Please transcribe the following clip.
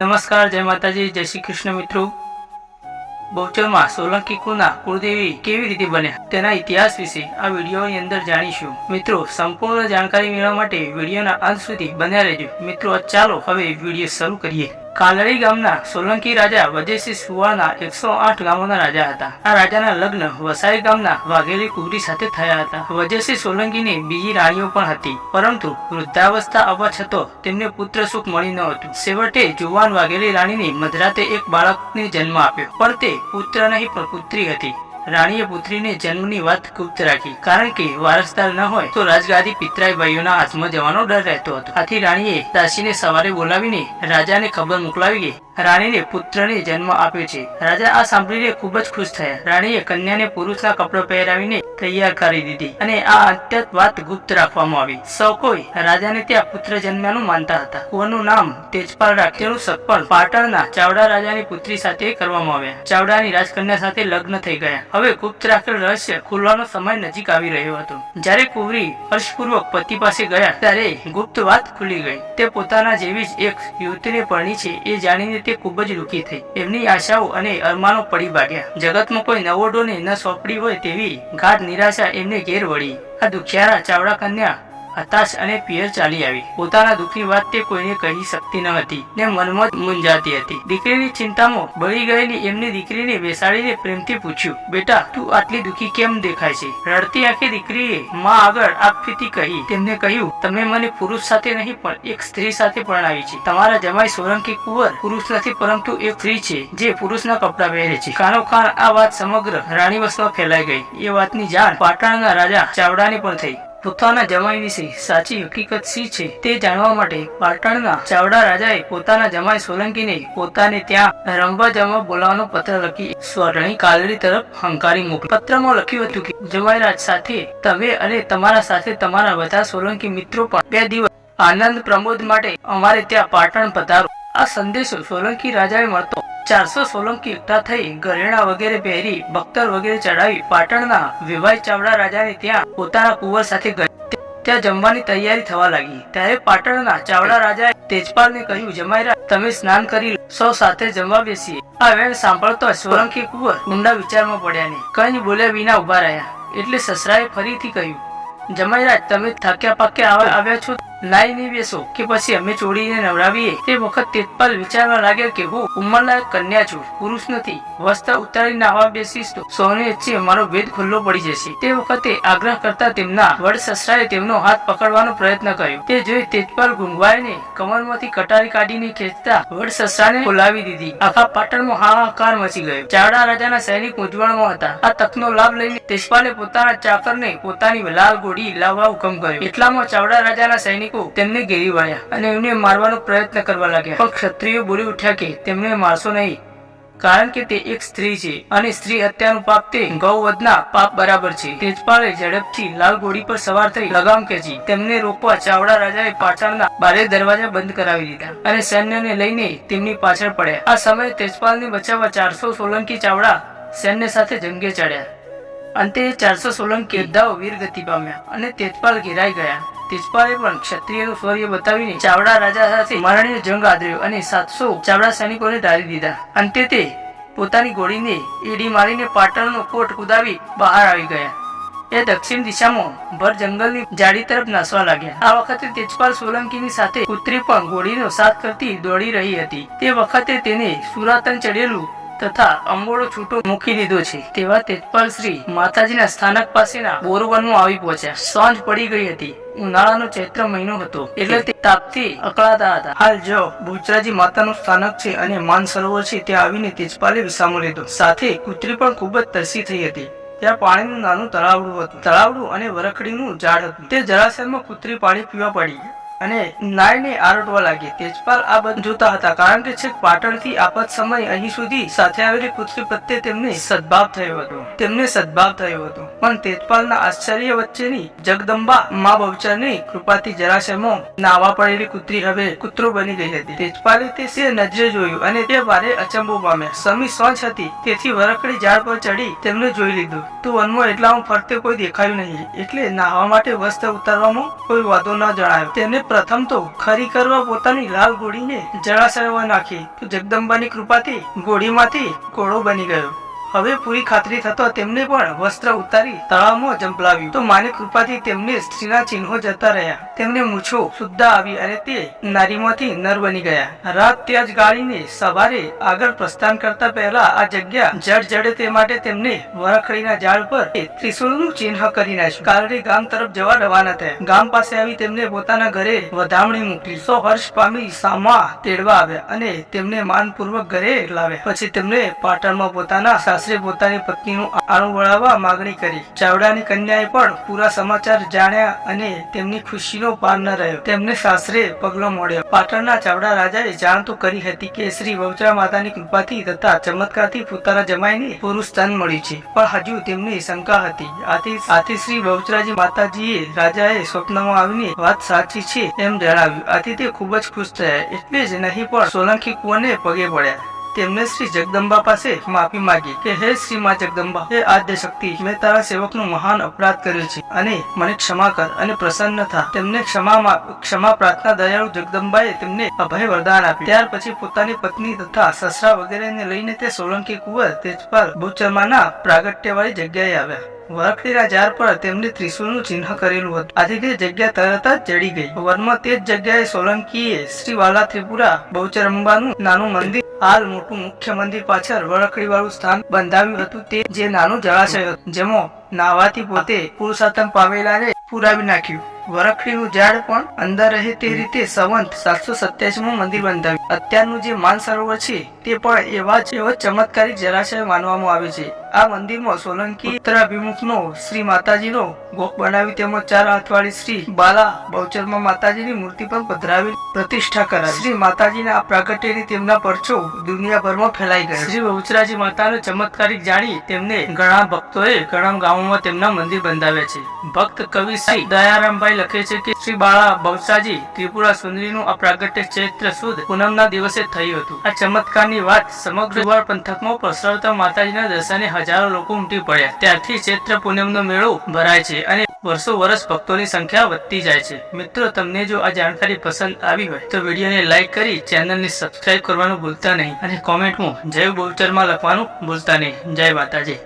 નમસ્કાર, જય માતાજી, જય શ્રી કૃષ્ણ મિત્રો। બહુચરમાં સોલંકી કુળના કુળદેવી કેવી રીતે બન્યા તેના ઇતિહાસ વિશે આ વિડીયોની અંદર જાણીશું। મિત્રો, સંપૂર્ણ જાણકારી મેળવવા માટે વિડીયોના અંત સુધી બન્યા રહેજો। મિત્રો, ચાલો હવે વિડીયો શરૂ કરીએ। કાલડી ગામના સોલંકી રાજા વજયસિંહ સુવાળના 108 ગામોના રાજા હતા। આ રાજાના લગ્ન વસાઈ ગામના વાઘેલી કુંવરી સાથે થયા હતા। વજયસિંહ સોલંકીની બીજી રાણીઓ પણ હતી, પરંતુ વૃદ્ધાવસ્થા આવવા છતાં તેમને પુત્ર સુખ મળી ન હતું। છેવટે જુવાન વાઘેલી રાણીની મધરાતે એક બાળકને જન્મ આપ્યો, પણ તે પુત્ર નહીં પણ પુત્રી હતી। રાણીએ પુત્રીને જન્મની વાત ગુપ્ત રાખી, કારણ કે વારસદાર ન હોય તો રાજગાદી પિતરાઈ ભાઈઓના હાથમાં જવાનો ડર રહેતો હતો। આથી રાણીએ દાસીને સવારે બોલાવીને રાજાને ખબર મોકલાવી કે રાણીને પુત્રને જન્મ આપ્યો છે। રાજા આ સાંભળીને ખૂબ જ ખુશ થયા। રાણીએ કન્યાને પુરુષના કપડા પહેરાવીને તૈયાર કરી દીધી અને આ અત્યંત વાત ગુપ્ત રાખવામાં આવી। સૌ કોઈ રાજાને ત્યાં પુત્ર જન્મ્યાનું માનતા હતા। કુંવરનું નામ તેજપાલ રાખ્યું। તેનું સગપણ પાટણના ચાવડા રાજાની પુત્રી સાથે કરવામાં આવ્યા। ચાવડાની રાજકન્યા સાથે લગ્ન થઈ ગયા। હવે ગુપ્ત રાખેલ રહસ્ય ખુલવાનો સમય નજીક આવી રહ્યો હતો। જ્યારે કુંવરી હર્ષપૂર્વક પતિ પાસે ગયા ત્યારે ગુપ્ત વાત ખુલી ગઈ। તે પોતાના જેવી જ એક યુવતીને પરણી છે એ જાણીને તે ખૂબ જ દુઃખી થઈ। એમની આશાઓ અને અરમાનો પડી ભાગ્યા। જગતમાં કોઈ નવોડોને ન સોંપડી હોય તેવી ગાઢ નિરાશા એમને ઘેર વળી। આ દુખિયારા ચાવડા કન્યા હતાશ અને પિયર ચાલી આવી। પોતાના દુઃખની વાત તે કોઈને કહી શકતી ન હતી ને મનમાં મૂંઝાતી હતી। દીકરીની ચિંતામાં બળી ગયેલી એમની દીકરીને બેસાડીને પ્રેમથી પૂછ્યું, બેટા, તું આટલી દુઃખી કેમ દેખાય છે? રડતી આંખે દીકરીએ માં આગળ આપફીતી કહી। તેમને કહ્યું, તમે મને પુરુષ સાથે નહીં પણ એક સ્ત્રી સાથે પરણાવી છે। તમારા જમાઈ સોલંકી કુંવર પુરુષ નથી પરંતુ એક સ્ત્રી છે જે પુરુષના કપડા પહેરે છે। કાનોકાન આ વાત સમગ્ર રાણીવંશમાં ફેલાઈ ગઈ। એ વાતની જાણ પાટણના રાજા ચાવડાને પણ થઈ। પોતાના જમાઈ વિશે સાચી હકીકત શી છે તે જાણવા માટે પાટણના ચાવડા રાજાએ પોતાના જમાઈ સોલંકીને પોતાને ત્યાં રમવા જમવા બોલાવવાનો પત્ર લખી સ્વરણી કાલડી તરફ હંકારી મોકલ્યો। પત્રમાં લખ્યું હતું કે જમાઈરાજ સાથે તમે અને તમારા સાથે તમારા બધા સોલંકી મિત્રો પણ 2 દિવસ આનંદ પ્રમોદ માટે અમારે ત્યાં પાટણ પધારો। આ સંદેશો સોલંકી રાજાએ મળતો 400 સોલંકી એકઠા થઈ ઘરેણા વગેરે પહેરી બખ્તર વગેરે ચડાવી પાટણના વિવાઈ ચાવડા રાજાને ત્યાં પોતાના કુંવર સાથે ગયા। ત્યાં જમવાની તૈયારી થવા લાગી। ત્યારે પાટણના ચાવડા રાજાએ તેજપાલને કહ્યું, જમાઈરાજ, તમે સ્નાન કરી લો, સૌ સાથે જમવા બેસીએ। આ વેણ સાંભળતો સોલંકી કુંવર ઊંડા વિચારમાં પડ્યા ને કંઈ બોલ્યા વિના ઉભા રહ્યા। એટલે સસરાએ ફરીથી કહ્યું, જમાઈરાજ, તમે થાક્યા પાક્યા આવ્યા છો, નાઈ નહીં બેસો કે પછી અમે ચોડીને નવડાવીએ? તે વખત તેજપાલ વિચારવા લાગ્યા કે હું ઉંમરલાયક કન્યા છું, પુરુષ નથી। વસ્ત્ર ઉતારી નાહવા બેસીશ તો સૌને વચ્ચે મારો ભેદ ખુલ્લો પડી જશે। તે વખતે આગ્રહ કરતા તેમના વડ સસરાએ તેમનો હાથ પકડવાનો પ્રયત્ન કર્યો। તે જોઈ તેજપાલ ગુંગવાઈને કમરમાંથી કટારી કાઢીને ખેંચતા વડ સસરાને ખોલાવી દીધી। આખા પાટણમાં હાહાકાર મચી ગયો। ચાવડા રાજાના સૈનિક મૂંઝવણમાં હતા। આ તકનો લાભ લઈને તેજપાલે પોતાના ચાકરને પોતાની લાલ ગોળી લાવવા હુકમ કર્યો। એટલામાં ચાવડા રાજાના સૈનિક તેમને ઘેરી વળ્યા અને એમને મારવાનો પ્રયત્ન કરવા લાગ્યા। પણ ક્ષત્રિયો બોલી ઉઠ્યા કે તેમને મારશો નહીં, કારણ કે તે એક સ્ત્રી છે અને સ્ત્રી હત્યાનું પાપ તે ગૌવધના પાપ બરાબર છે। તેજપાલે ઝડપથી લાલ ઘોડી પર સવાર થઈ લગામ ખેંચી। તેમને રોકવા ચાવડા રાજાએ પાટણના બારે દરવાજા બંધ કરાવી દીધા અને સૈન્યને લઈને તેમની પાછળ પડ્યા। આ સમયે તેજપાલને બચાવવા 400 સોલંકી ચાવડા સૈન્ય સાથે જંગે ચડ્યા। અંતે 400 સોલંકી યોદ્ધાઓ વીરગતિ પામ્યા અને તેજપાલ ઘેરાઈ ગયા। તેજપાલે પણ ક્ષત્રિયનું શૌર્ય બતાવીને ચાવડા રાજા સાથે મરણીય જંગ આદર્યો અને 700 ચાવડા સૈનિકોને ઢાળી દીધા। અંતે તે પોતાની ઘોડીને એડી મારીને પાટણનો કોટ કુદાવી બહાર આવી ગયા। એ દક્ષિણ દિશામાં ભર જંગલની જાડી તરફ નાસવા લાગ્યા। આ વખતે તેજપાલ સોલંકીની સાથે પુત્રી પણ ઘોડીનો સાથ કરતી દોડી રહી હતી। તે વખતે તેને સુરાતન ચડેલું તથા અંબોળો છૂટો મૂકી દીધો છે તેવા તેજપાલ શ્રી માતાજીના સ્થાનક પાસેના બોરવનમાં આવી પહોંચ્યા। સાંજ પડી ગઈ હતી। ઉનાળાનો ચૈત્ર મહિનો હતો એટલે તે તાપથી અકળાતા હતા। હાલ જો બહુચરાજી માતાનું સ્થાનક છે અને માન સરોવર છે ત્યાં આવીને તેજપાલે વિસામો લીધો। સાથે કુતરી પણ ખૂબ જ તરસી થઈ હતી। ત્યાં પાણીનું નાનું તળાવડું હતું। તળાવડું અને વરખડીનું ઝાડ હતું। તે જળાશયમાં કુતરી પાણી પીવા પડી અને નાઈને આરોટવા લાગી। તેજપાલ આ બધું જોતા હતા, કારણ કે છેક પાટણથી આપત સમય અહીં સુધી સાથે આવેલી પુત્રી પ્રત્યે તેમને સદભાવ થયો હતો। પણ તેજપાલના આશ્ચર્ય વચ્ચેની જગદંબા મા બહુચરની કૃપાથી જળાશયમાં નાવા પડેલી કુતરી હવે કૂતરો બની ગઈ હતી। તેજપાલે તે નજરે જોયું અને તે ભારે અચંબો પામ્યા। સમી સાંજ હતી, તેથી વરખડી ઝાડ પર ચડી તેમને જોઈ લીધું તો વનમાં એટલામાં ફરતે કોઈ દેખાયું નહીં, એટલે નાહવા માટે વસ્ત્ર ઉતારવામાં કોઈ વાંધો ન જણાયો। તેમને પ્રથમ તો ખરી કરવા પોતાની લાલ ઘોડીને જળાશયમાં નાખી તો જગદંબાની કૃપાથી ઘોડીમાંથી ઘોડો બની ગયો. હવે પૂરી ખાતરી થતો તેમને પણ વસ્ત્ર ઉતારી તળાવમાં જંપલાવ્યું તો માની કૃપાથી તેમને સ્ત્રીના ચિહ્નો જતા રહ્યા. તેમને મૂછો શુદ્ધ આવી અને તે નારીમાંથી નર બની ગયા. રાત ત્યાં જ ગાળીને સવારે આગળ પ્રસ્થાન કરતા પહેલા આ જગ્યા જડ જડે તે માટે તેમને વરખડીના ઝાડ પર ત્રિશુળનું ચિહ્ન કરી નાખ્યું. કારણે ગામ તરફ જવા રવાના થયા. ગામ પાસે આવી તેમને પોતાના ઘરે વધામણી મોકલી. સો હર્ષ પામી સામા તેડવા આવ્યા અને તેમને માનપૂર્વક ઘરે લાવ્યા. પછી તેમને પાટણમાં પોતાના પોતાની પત્નીનું આણું વળાવવા માંગણી કરી. ચાવડાની કન્યાએ પણ પૂરા સમાચાર જાણ્યા અને તેમની ખુશીનો પાર ન રહ્યો. તેમને સાસરે પગલો મોડ્યો. પાટણના ચાવડા રાજાએ જાણ તો કરી હતી કે શ્રી બહુચરા માતાની કૃપાથી તથા ચમત્કારથી પોતાના જમાઈને પુરુષ સ્થાન મળ્યું છે, પણ હજુ તેમની શંકા હતી. આથી શ્રી બહુચરાજી માતાજીએ રાજાએ સ્વપ્નમાં આવીને વાત સાચી છે એમ જણાવ્યું. આથી તે ખૂબ જ ખુશ થયા. એટલે જ નહીં પણ સોલંકી કુંવરને પગે પડ્યા. તેમને શ્રી જગદંબા પાસે માફી માંગી કે હે શ્રી માં જગદંબા, હે આદ્ય શક્તિ, મેં તારા સેવકનો મહાન અપરાધ કર્યો છે અને મને ક્ષમા કર અને પ્રસન્ન થા. તેમને ક્ષમા પ્રાર્થના દયાળુ જગદંબાએ તેમને અભય વરદાન આપ્યું. ત્યાર પછી પોતાની પત્ની તથા સસરા વગેરેને લઈને તે સોલંકી કુંવર તેજપાલ બહુચરમાના પ્રાગટ્યવાળી જગ્યાએ આવ્યા. વરખડીના ઝાડ પર તેમને ત્રિશુળનું ચિહ્ન કરેલું હતું. આથી તે જગ્યા તરત જ જડી ગઈ. વનમાં તે જ જગ્યાએ સોલંકીએ શ્રી વાલા ત્રિપુરા બહુચરંબાનું નાનું મંદિર, હાલ મોટું મુખ્ય મંદિર પાછળ વરખડી વાળું સ્થાન બંધાવ્યું હતું. તે જે નાનું જળાશય હતું જેમાં નાવાથી પોતે પુરુષાર્થમ પામેલાને પુરાવી નાખ્યું. વરખડીનું ઝાડ પણ અંદર રહે તે રીતે સંવંત 787 મંદિર બંધાવ્યું. અત્યારનું જે માનસરોવર છે તે પણ એવા ચમત્કારિક જળાશય માનવામાં આવે છે. આ મંદિરમાં સોલંકી ઉત્તરાભિમુખનો શ્રી માતાજીનો ગોખ બનાવી તેમાં 4 હાથવાળી શ્રી બાલા બહુચરમાં માતાજીની મૂર્તિ પણ પધરાવી પ્રતિષ્ઠા કરાવી. શ્રી માતાજીના આ પ્રાગટ્યથી તેમના પરચો દુનિયાભરમાં ફેલાઈ ગયો. શ્રી બહુચરાજી માતાનો ચમત્કારિક જાણી તેમને ઘણા ભક્તોએ ઘણા ગામોમાં તેમના મંદિર બંધાવ્યા છે. ભક્ત કવિ શ્રી દયારામભાઈ લખે છે કે શ્રી બાળા બહુચરાજી ત્રિપુરા સુંદરીનું આ પ્રાગટ્ય ચૈત્ર સુદ પૂનમના દિવસે થયું હતું. આ ચમત્કારની વાત સમગ્ર ગોળ પંથકમાં પ્રસરતા માતાજીના દર્શને હજારો લોકો ઉમટી પડ્યા. ત્યારથી ચૈત્ર પૂનમનો મેળો ભરાય છે અને વર્ષો વર્ષ ભક્તોની સંખ્યા વધતી જાય છે. મિત્રો, તમને જો આ જાણકારી પસંદ આવી હોય તો વિડીયોને લાઈક કરી ચેનલને સબસ્ક્રાઇબ કરવાનું ભૂલતા નહીં અને કોમેન્ટમાં જય બહુચરમાં લખવાનું ભૂલતા નહીં. જય માતાજી.